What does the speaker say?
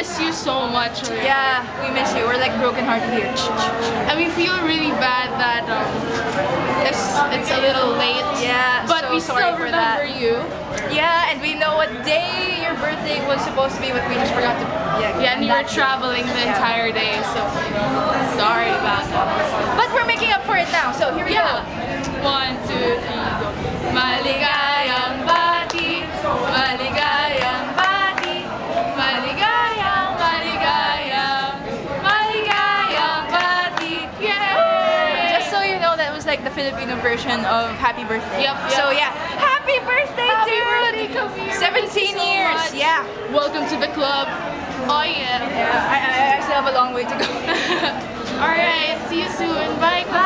miss you so much. Already. Yeah, we miss you. We're like broken-hearted here. And we feel really bad that it's a little late. Yeah, but so we sorry still for remember that. you. Yeah, and we know what day your birthday was supposed to be, but we just forgot to. Yeah, and you were traveling the entire day, so sorry about that. But we're making up for it now, so here we go. 1, 2, 3, go. Maligayang bati, maligayang bati, maligayang, maligayang, maligayang bati. Yay! Just so you know, that was like the Filipino version of Happy Birthday. Yep. So yeah, Happy Birthday, Happy dude! birthday, Camille. 17 Thank you so years, much. yeah. Welcome to the club. Oh yeah. I still have a long way to go. Alright, see you soon. Bye, class.